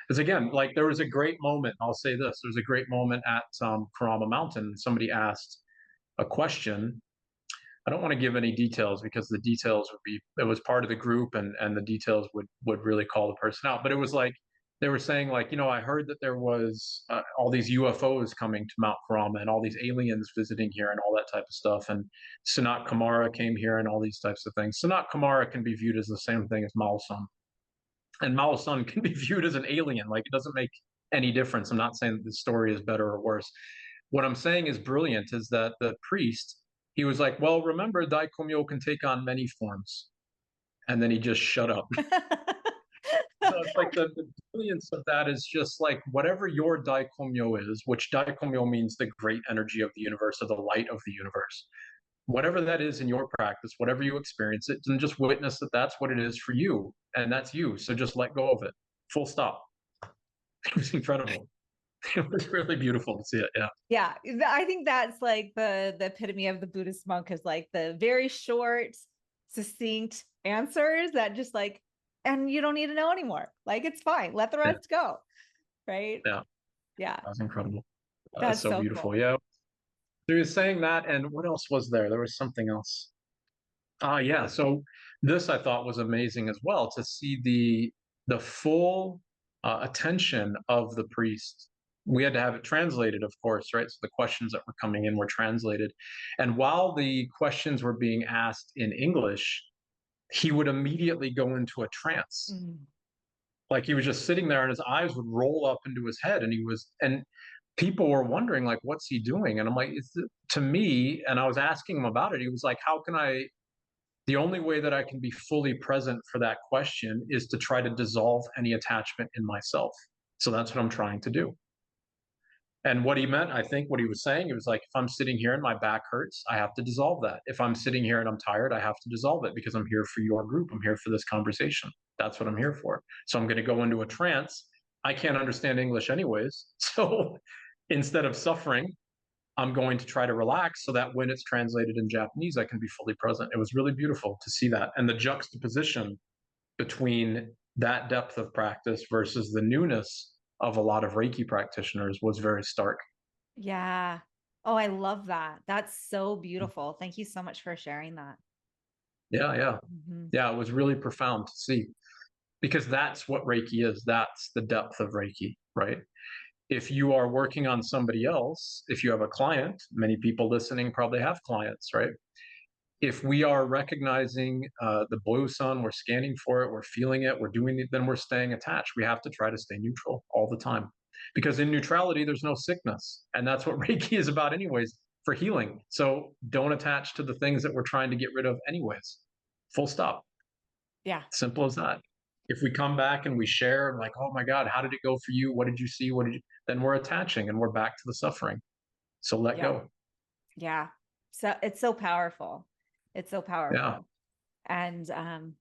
Because again, like there was a great moment, I'll say this, there was a great moment at Karama Mountain. Somebody asked a question. I don't want to give any details because the details would be, it was part of the group, and the details would really call the person out. But it was like they were saying, like, I heard that there was all these UFOs coming to Mount Karama and all these aliens visiting here and all that type of stuff. And Sanat Kumara came here and all these types of things. Sanat Kumara can be viewed as the same thing as Mao Sun, and Mao Sun can be viewed as an alien. Like, it doesn't make any difference. I'm not saying that the story is better or worse. What I'm saying is brilliant is that the priest, he was like, well, remember, Daikomyo can take on many forms. And then he just shut up. So it's like the brilliance of that is just like whatever your daikomyo is, which daikomyo means the great energy of the universe or the light of the universe. Whatever that is in your practice, whatever you experience it, and just witness that that's what it is for you. And that's you. So just let go of it. Full stop. It was incredible. It was really beautiful to see it. Yeah. Yeah. I think that's like the epitome of the Buddhist monk, is like the very short, succinct answers that just like, and you don't need to know anymore. Like, it's fine. Let the rest go. Right. Yeah. Yeah. That was incredible. That's So so beautiful. cool. Yeah. So he was saying that. And what else was there? There was something else. Yeah. So this I thought was amazing as well, to see the full attention of the priest. We had to have it translated, of course, right? So the questions that were coming in were translated. And while the questions were being asked in English, he would immediately go into a trance. Mm. Like he was just sitting there and his eyes would roll up into his head, and people were wondering, like, what's he doing? And I'm like, to me, and I was asking him about it. He was like, the only way that I can be fully present for that question is to try to dissolve any attachment in myself. So that's what I'm trying to do. And what he meant, I think what he was saying, it was like, if I'm sitting here and my back hurts, I have to dissolve that. If I'm sitting here and I'm tired, I have to dissolve it, because I'm here for your group. I'm here for this conversation. That's what I'm here for. So I'm going to go into a trance. I can't understand English anyways. So instead of suffering, I'm going to try to relax so that when it's translated in Japanese, I can be fully present. It was really beautiful to see that. And the juxtaposition between that depth of practice versus the newness of a lot of Reiki practitioners was very stark. Yeah. Oh, I love that. That's so beautiful. Thank you so much for sharing that. Yeah, yeah. Mm-hmm. Yeah, it was really profound to see, because that's what Reiki is. That's the depth of Reiki, right? If you are working on somebody else, if you have a client, many people listening probably have clients, right? If we are recognizing the blue sun, we're scanning for it, we're feeling it, we're doing it, then we're staying attached. We have to try to stay neutral all the time, because in neutrality, there's no sickness. And that's what Reiki is about, anyways, for healing. So don't attach to the things that we're trying to get rid of, anyways. Full stop. Yeah. Simple as that. If we come back and we share, like, oh my God, how did it go for you? What did you see? Then we're attaching and we're back to the suffering. So let Yeah. go. Yeah. So it's so powerful. It's so powerful. Yeah. And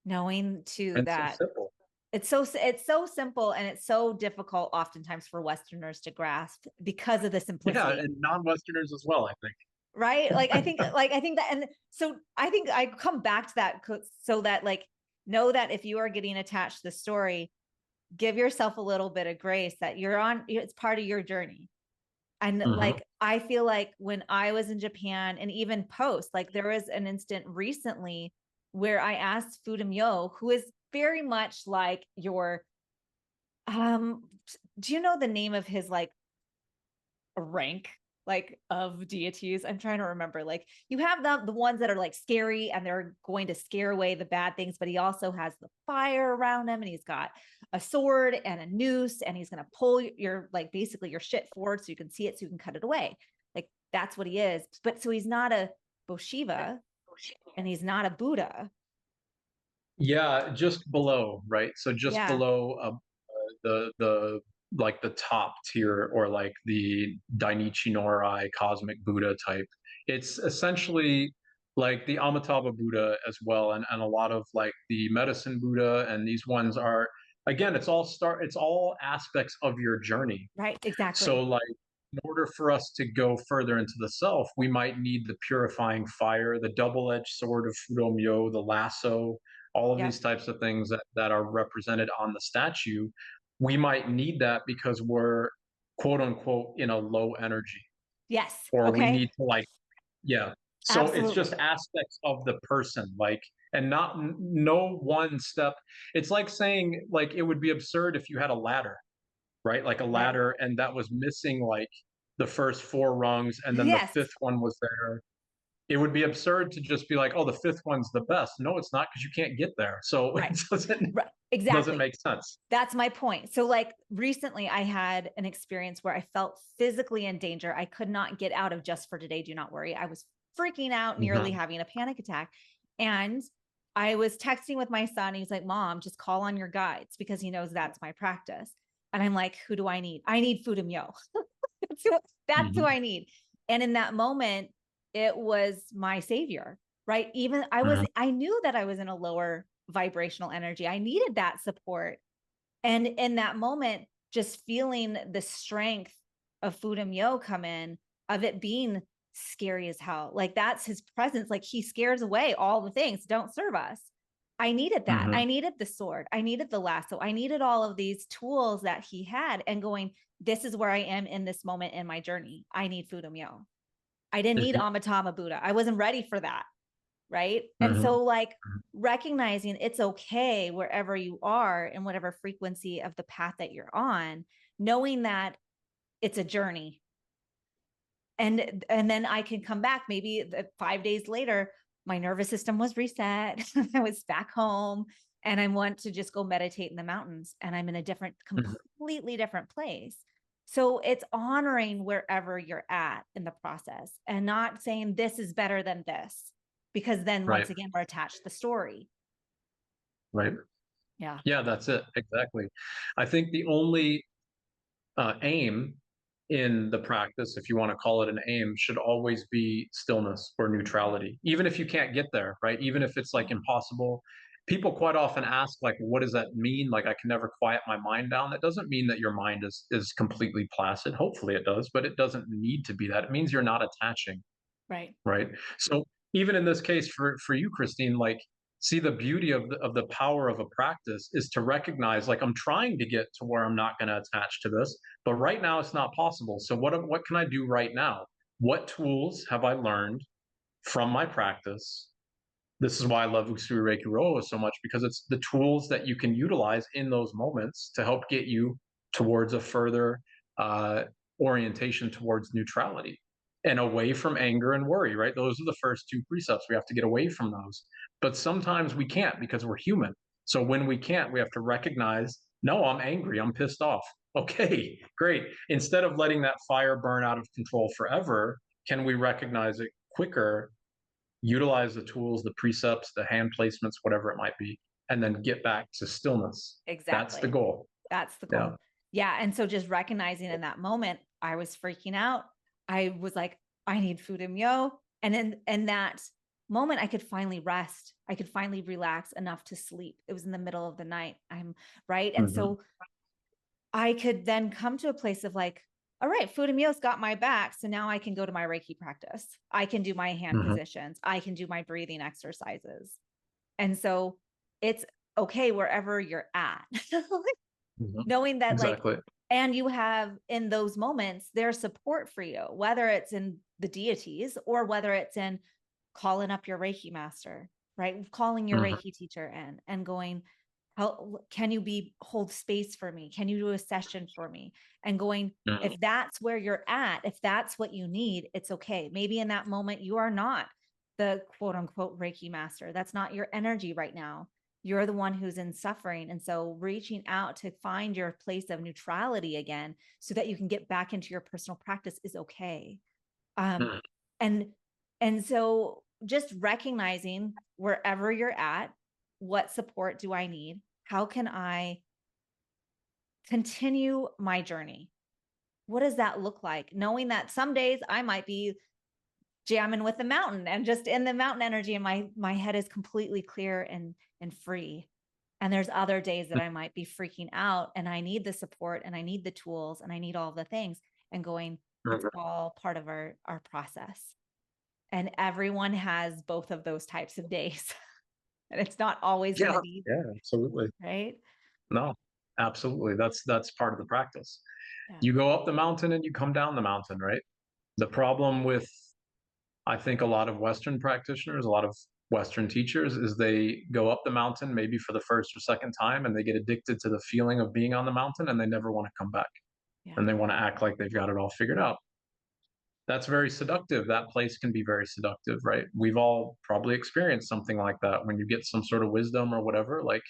knowing too And that so simple. it's so simple, and it's so difficult oftentimes for Westerners to grasp because of the simplicity. Yeah, and non-Westerners as well, I think. Right? Like I think that, and so I think I come back to that, so that, like, know that if you are getting attached to the story, give yourself a little bit of grace, that it's part of your journey. And like, I feel like when I was in Japan, and even post, like there was an instant recently where I asked Fudamyo, who is very much like your, do you know the name of his like rank, like of deities? I'm trying to remember. Like, you have the ones that are like scary and they're going to scare away the bad things, but he also has the fire around him, and he's got a sword and a noose, and he's going to pull your, like, basically your shit forward so you can see it, so you can cut it away. Like, that's what he is. But so he's not a Boshiva and he's not a Buddha. Yeah, just below, right? So just Yeah. below the like the top tier, or like the Dainichi Norai cosmic Buddha type. It's essentially like the Amitabha Buddha as well, and a lot of like the medicine Buddha, and these ones are, again, it's all aspects of your journey. Right. Exactly. So like, in order for us to go further into the self, we might need the purifying fire, the double-edged sword of Fudomyo, the lasso, all of Yep. these types of things that are represented on the statue. We might need that because we're, quote unquote, in a low energy, Yes. or we Okay. need to, like, yeah. So it's Absolutely. just aspects of the person, like, and not no one step. It's like saying, like, it would be absurd if you had a ladder, right? Like a Right. ladder, and that was missing like the first four rungs, and then the Yes. fifth one was there. It would be absurd to just be like, oh, the fifth one's the best. No, it's not, because you can't get there. So Right. it doesn't, Right. Exactly. doesn't make sense. That's my point. So like recently I had an experience where I felt physically in danger. I could not get out of Just for Today, Do Not Worry. I was freaking out, nearly having a panic attack. And I was texting with my son. He's like, Mom, just call on your guides, because he knows that's my practice. And I'm like, who do I need? I need Fudumyo. That's who Mhm. I need. And in that moment, it was my savior, right? Even Mhm. I knew that I was in a lower vibrational energy. I needed that support. And in that moment, just feeling the strength of Fudumyo come in, of it being scary as hell. Like, that's his presence. Like, he scares away all the things don't serve us. I needed that. Mhm. I needed the sword. I needed the lasso. I needed all of these tools that he had, and going, this is where I am in this moment in my journey. I need Fudumyo. I didn't need Mhm. Amatama Buddha. I wasn't ready for that. Right. And Mhm. so, like, recognizing it's okay wherever you are in whatever frequency of the path that you're on, knowing that it's a journey. And then I can come back maybe 5 days later, my nervous system was reset. I was back home, and I want to just go meditate in the mountains, and I'm in a different, Mhm. completely different place. So it's honoring wherever you're at in the process, and not saying this is better than this, because then Right. once again, we're attached to the story. Right. Yeah. Yeah, that's it. Exactly. I think the only aim in the practice, if you want to call it an aim, should always be stillness or neutrality, even if you can't get there, right? Even if it's like impossible. People quite often ask, like, what does that mean? Like, I can never quiet my mind down. That doesn't mean that your mind is completely placid. Hopefully it does, but it doesn't need to be that. It means you're not attaching, Right. right? So even in this case for you, Christine, like, see, the beauty of the power of a practice is to recognize, like, I'm trying to get to where I'm not going to attach to this, but right now it's not possible. So what can I do right now? What tools have I learned from my practice? This is why I love Usui Reiki Ryo so much, because it's the tools that you can utilize in those moments to help get you towards a further uh, orientation towards neutrality and away from anger and worry, right? Those are the first two precepts. We have to get away from those. But sometimes we can't, because we're human. So when we can't, we have to recognize, no, I'm angry, I'm pissed off. Okay, great. Instead of letting that fire burn out of control forever, can we recognize it quicker, utilize the tools, the precepts, the hand placements, whatever it might be, and then get back to stillness? That's the Exactly. goal. That's the Yeah. goal. Yeah. And so just recognizing in that moment, I was freaking out. I was like, I need Fudumyo. And in that moment, I could finally rest. I could finally relax enough to sleep. It was in the middle of the night. I'm right. And Mm-hmm. so I could then come to a place of like, all right, Fudumyo's got my back. So now I can go to my Reiki practice. I can do my hand Mm-hmm. positions. I can do my breathing exercises. And so it's okay wherever you're at. Mm-hmm. Knowing that, like, Exactly. and you have in those moments their support for you, whether it's in the deities or whether it's in calling up your Reiki master, right? Calling your Mm-hmm. Reiki teacher in and going, how can you hold space for me? Can you do a session for me? And going, Mm-hmm. if that's where you're at, if that's what you need, it's okay. Maybe in that moment you are not the quote unquote Reiki master. That's not your energy right now. You're the one who's in suffering. And so reaching out to find your place of neutrality again so that you can get back into your personal practice is okay. Um, Mm-hmm. and and so just recognizing wherever you're at, what support do I need? How can I continue my journey? What does that look like? Knowing that some days I might be jamming with the mountain and just in the mountain energy, and my head is completely clear and free. And there's other days that I might be freaking out and I need the support and I need the tools and I need all the things, and going, it's Mm-hmm. all part of our process. And everyone has both of those types of days. And it's not always going Yeah. to be Yeah. Absolutely. right. No. Absolutely. That's part of the practice. Yeah. You go up the mountain and you come down the mountain, right? The problem with, I think, a lot of Western practitioners, a lot of Western teachers, is they go up the mountain maybe for the first or second time and they get addicted to the feeling of being on the mountain and they never want to come back, Yeah. and they want to act like they've got it all figured out. That's very seductive. That place can be very seductive, right? We've all probably experienced something like that when you get some sort of wisdom or whatever, like,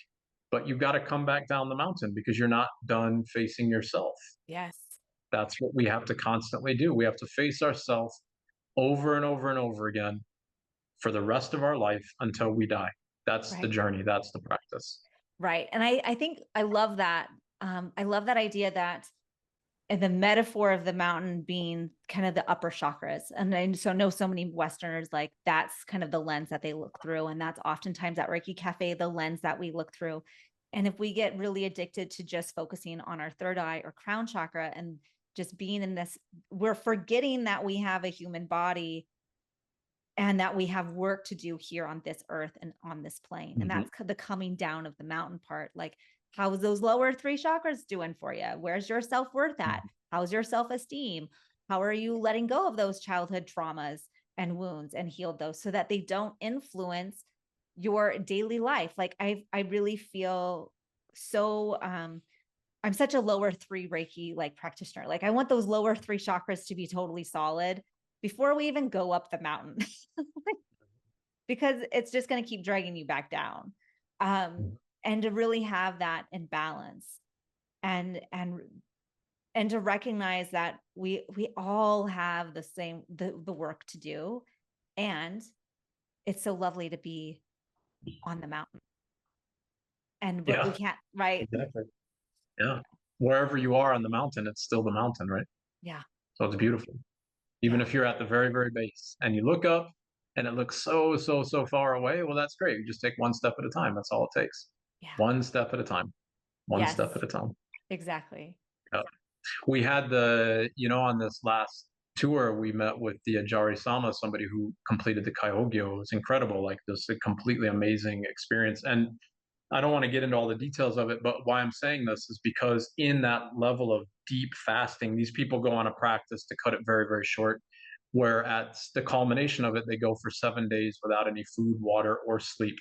but you've got to come back down the mountain because you're not done facing yourself. Yes. That's what we have to constantly do. We have to face ourselves over and over and over again for the rest of our life until we die. That's the journey. That's the practice. Right. And I think I love that. I love that idea that the metaphor of the mountain being kind of the upper chakras. And I know so many Westerners, like that's kind of the lens that they look through. And that's oftentimes at Reiki Cafe, the lens that we look through. And if we get really addicted to just focusing on our third eye or crown chakra and just being in this, we're forgetting that we have a human body and that we have work to do here on this earth and on this plane. And that's the coming down of the mountain part. Like, how's those lower three chakras doing for you? Where's your self-worth at? How's your self-esteem? How are you letting go of those childhood traumas and wounds and healed those so that they don't influence your daily life? Like I really feel so, I'm such a lower three Reiki like practitioner. Like I want those lower three chakras to be totally solid before we even go up the mountain, because it's just going to keep dragging you back down. And to really have that in balance and to recognize that we all have the same, the work to do. And it's so lovely to be on the mountain. And but we can't, right? Exactly. Yeah. Wherever you are on the mountain, it's still the mountain, right? Yeah. So it's beautiful. Even if you're at the very, very base and you look up and it looks so far away, well, that's great. You just take one step at a time. That's all it takes. Yeah. One step at a time. One step at a time. Exactly. Yeah. We had on this last tour, we met with the Ajari Sama, somebody who completed the Kaiogyo. It was incredible, like this a completely amazing experience. And I don't want to get into all the details of it, but why I'm saying this is because in that level of deep fasting, these people go on a practice to cut it very, very short, where at the culmination of it, they go for 7 days without any food, water, or sleep.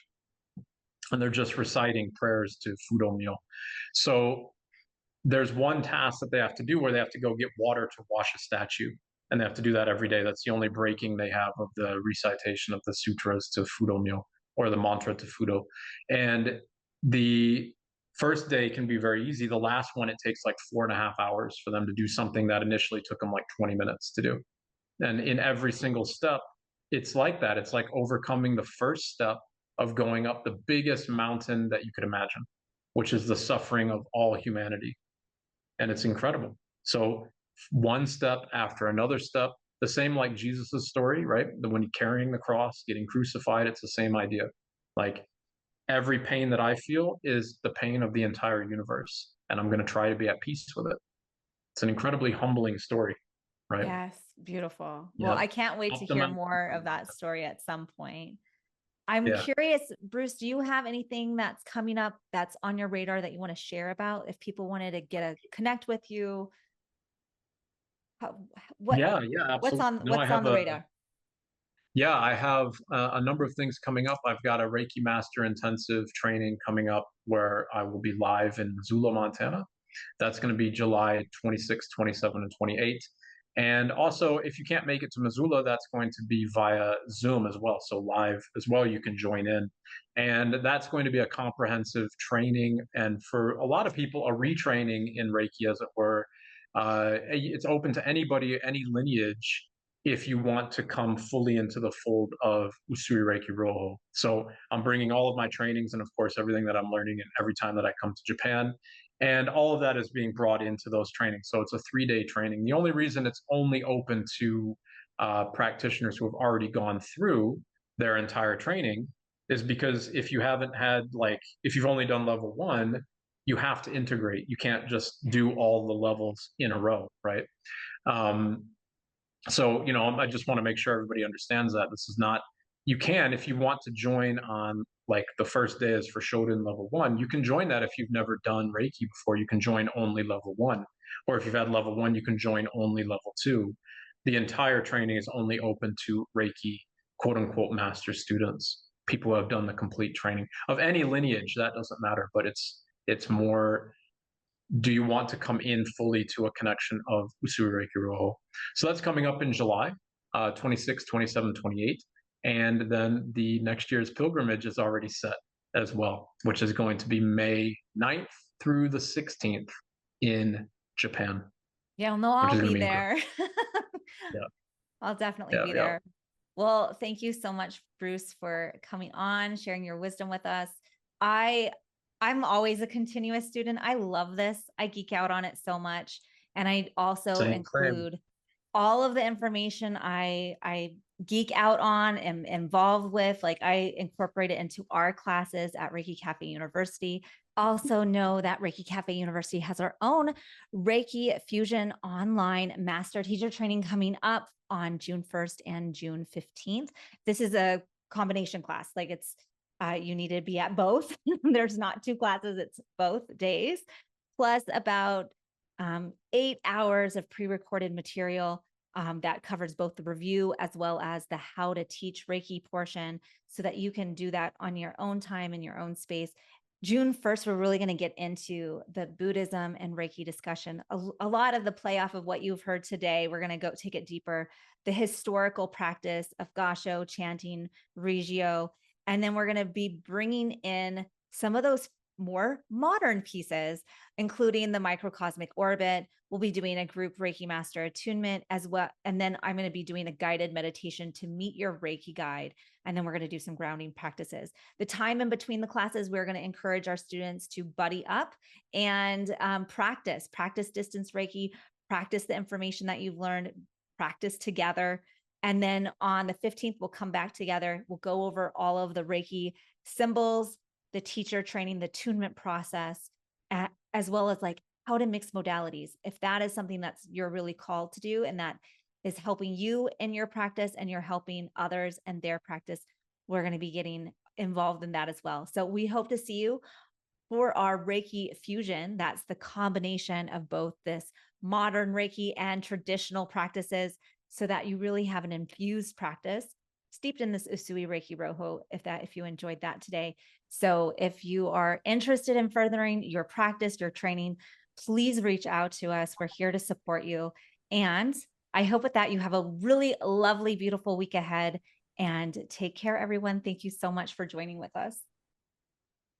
And they're just reciting prayers to Fudo meal. So there's one task that they have to do where they have to go get water to wash a statue. And they have to do that every day. That's the only breaking they have of the recitation of the sutras to Fudo meal or the mantra to Fudo. And the first day can be very easy. The last one, it takes like 4.5 hours for them to do something that initially took them like 20 minutes to do. And in every single step, it's like that. It's like overcoming the first step of going up the biggest mountain that you could imagine, which is the suffering of all humanity. And it's incredible. So one step after another step, the same like Jesus's story, right? When he's carrying the cross, getting crucified, it's the same idea. Like every pain that I feel is the pain of the entire universe. And I'm going to try to be at peace with it. It's an incredibly humbling story, right? Yes. Beautiful. Well, I can't wait to hear more of that story at some point. I'm curious, Bruce, do you have anything that's coming up that's on your radar that you want to share about? If people wanted to connect with you, what's on the radar? Yeah, I have a number of things coming up. I've got a Reiki Master Intensive training coming up where I will be live in Missoula, Montana. That's going to be July 26, 27, and 28. And also, if you can't make it to Missoula, that's going to be via Zoom as well. So live as well, you can join in. And that's going to be a comprehensive training. And for a lot of people, a retraining in Reiki, as it were. It's open to anybody, any lineage, if you want to come fully into the fold of Usui Reiki Roho. So I'm bringing all of my trainings and, of course, everything that I'm learning and every time that I come to Japan. And all of that is being brought into those trainings. So it's a 3-day training. The only reason it's only open to practitioners who have already gone through their entire training is because if you haven't had, if you've only done level 1, you have to integrate. You can't just do all the levels in a row, right? So, I just want to make sure everybody understands that this is not, you can, if you want to join on the first day is for Shodan level 1, you can join that if you've never done Reiki before. You can join only level 1. Or if you've had level 1, you can join only level 2. The entire training is only open to Reiki, quote unquote, master students, people who have done the complete training of any lineage. That doesn't matter, but it's more, do you want to come in fully to a connection of Usui Reiki Roho? So that's coming up in July, 26, 27, 28. And then the next year's pilgrimage is already set as well, which is going to be May 9th through the 16th in Japan. Yeah, no, I'll be there. I'll definitely be there. Well, thank you so much, Bruce, for coming on, sharing your wisdom with us. I'm always a continuous student. I love this. I geek out on it so much. And I also Same. include all of the information I geek out on and involved with. Like, I incorporate it into our classes at Reiki Cafe University. Also know that Reiki Cafe University has our own Reiki Fusion online master teacher training coming up on June 1st and June 15th. This is a combination class. Like, it's you need to be at both. There's not two classes, it's both days, plus about 8 hours of pre-recorded material that covers both the review as well as the how to teach Reiki portion, so that you can do that on your own time in your own space. June 1st, we're really going to get into the Buddhism and Reiki discussion. A lot of the play off of what you've heard today, we're going to go take it deeper. The historical practice of Gasho, chanting, Regio, and then we're going to be bringing in some of those more modern pieces, including the microcosmic orbit. We'll be doing a group Reiki master attunement as well. And then I'm going to be doing a guided meditation to meet your Reiki guide. And then we're going to do some grounding practices. The time in between the classes, we're going to encourage our students to buddy up and practice distance Reiki, practice the information that you've learned, practice together. And then on the 15th, we'll come back together. We'll go over all of the Reiki symbols, the teacher training, the attunement process, as well as like how to mix modalities. If that is something that's you're really called to do, and that is helping you in your practice and you're helping others in their practice, we're going to be getting involved in that as well. So we hope to see you for our Reiki Fusion. That's the combination of both this modern Reiki and traditional practices, so that you really have an infused practice steeped in this Usui Reiki Roho, if you enjoyed that today. So if you are interested in furthering your practice, your training, please reach out to us. We're here to support you. And I hope with that you have a really lovely, beautiful week ahead, and take care, everyone. Thank you so much for joining with us.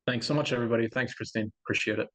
Thanks so much, everybody. Thanks, Christine. Appreciate it.